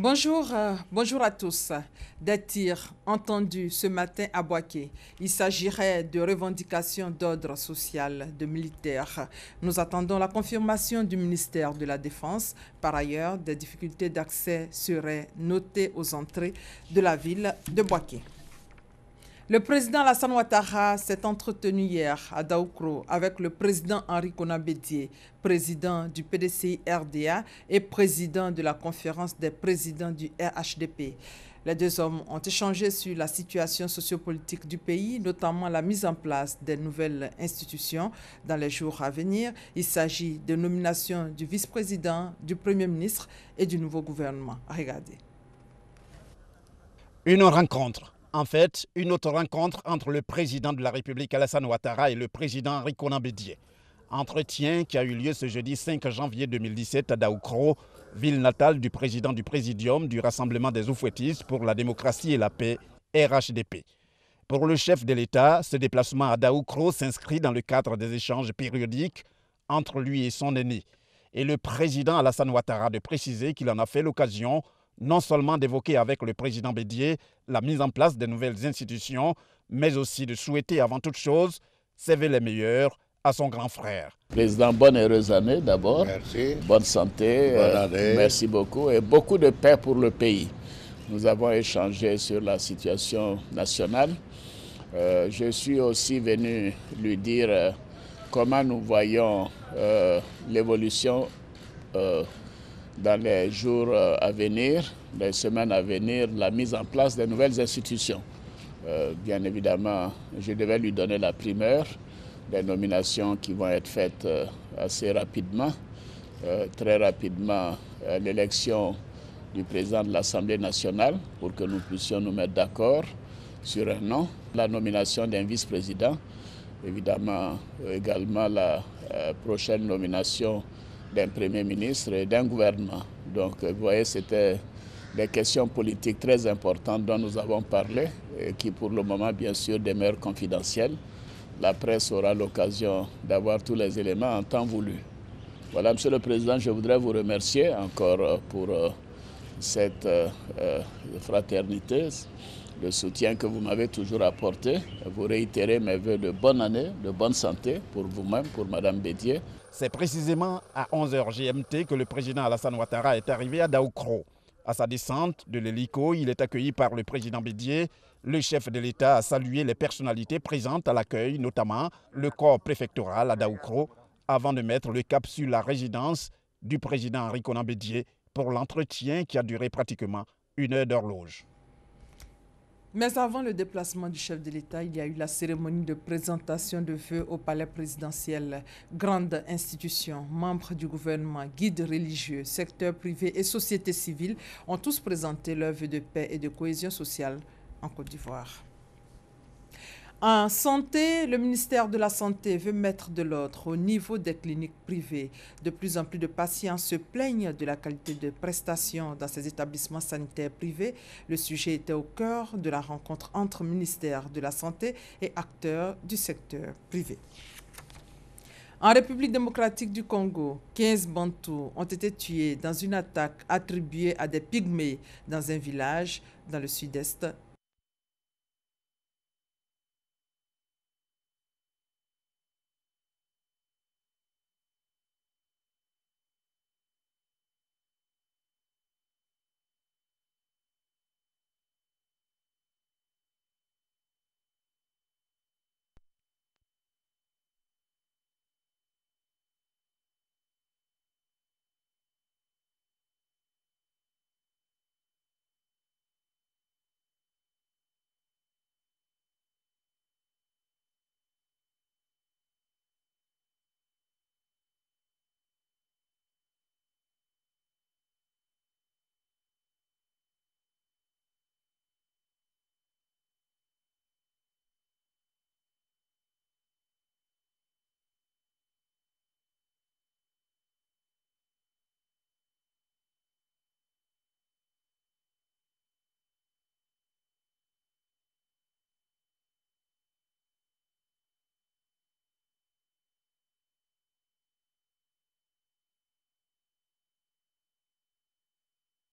Bonjour à tous. Des tirs entendus ce matin à Boaké. Il s'agirait de revendications d'ordre social de militaires. Nous attendons la confirmation du ministère de la Défense. Par ailleurs, des difficultés d'accès seraient notées aux entrées de la ville de Boaké. Le président Alassane Ouattara s'est entretenu hier à Daoukro avec le président Henri Konan Bédié, président du PDCI-RDA et président de la conférence des présidents du RHDP. Les deux hommes ont échangé sur la situation sociopolitique du pays, notamment la mise en place des nouvelles institutions dans les jours à venir. Il s'agit de nomination du vice-président, du Premier ministre et du nouveau gouvernement. Regardez. Une rencontre. En fait, une autre rencontre entre le président de la République Alassane Ouattara et le président Henri Konan Bédié. Entretien qui a eu lieu ce jeudi 5 janvier 2017 à Daoukro, ville natale du président du Présidium du Rassemblement des Oufouettistes pour la démocratie et la paix, RHDP. Pour le chef de l'État, ce déplacement à Daoukro s'inscrit dans le cadre des échanges périodiques entre lui et son aîné. Et le président Alassane Ouattara de préciser qu'il en a fait l'occasion non seulement d'évoquer avec le président Bédié la mise en place des nouvelles institutions, mais aussi de souhaiter avant toute chose servir les meilleurs à son grand frère. Président, bonne et heureuse année d'abord. Merci. Bonne santé. Bonne année. Merci beaucoup et beaucoup de paix pour le pays. Nous avons échangé sur la situation nationale. Je suis aussi venu lui dire comment nous voyons l'évolution dans les jours à venir, les semaines à venir, la mise en place des nouvelles institutions. Bien évidemment, je devais lui donner la primeur des nominations qui vont être faites assez rapidement. Très rapidement, l'élection du président de l'Assemblée nationale pour que nous puissions nous mettre d'accord sur un nom. La nomination d'un vice-président, évidemment également la prochaine nomination d'un Premier ministre et d'un gouvernement. Donc, vous voyez, c'était des questions politiques très importantes dont nous avons parlé et qui, pour le moment, bien sûr, demeurent confidentielles. La presse aura l'occasion d'avoir tous les éléments en temps voulu. Voilà, Monsieur le Président, je voudrais vous remercier encore pour cette fraternité, le soutien que vous m'avez toujours apporté. Vous réitérez mes vœux de bonne année, de bonne santé pour vous-même, pour Mme Bédié. C'est précisément à 11h GMT que le président Alassane Ouattara est arrivé à Daoukro. À sa descente de l'hélico, il est accueilli par le président Bédié. Le chef de l'État a salué les personnalités présentes à l'accueil, notamment le corps préfectoral à Daoukro, avant de mettre le cap sur la résidence du président Henri Konan Bédié pour l'entretien qui a duré pratiquement 1 heure d'horloge. Mais avant le déplacement du chef de l'État, il y a eu la cérémonie de présentation de vœux au palais présidentiel. Grandes institutions, membres du gouvernement, guides religieux, secteur privé et société civile ont tous présenté leurs vœux de paix et de cohésion sociale en Côte d'Ivoire. En santé, le ministère de la Santé veut mettre de l'ordre au niveau des cliniques privées. De plus en plus de patients se plaignent de la qualité de prestations dans ces établissements sanitaires privés. Le sujet était au cœur de la rencontre entre ministère de la Santé et acteurs du secteur privé. En République démocratique du Congo, 15 Bantous ont été tués dans une attaque attribuée à des pygmées dans un village dans le sud-est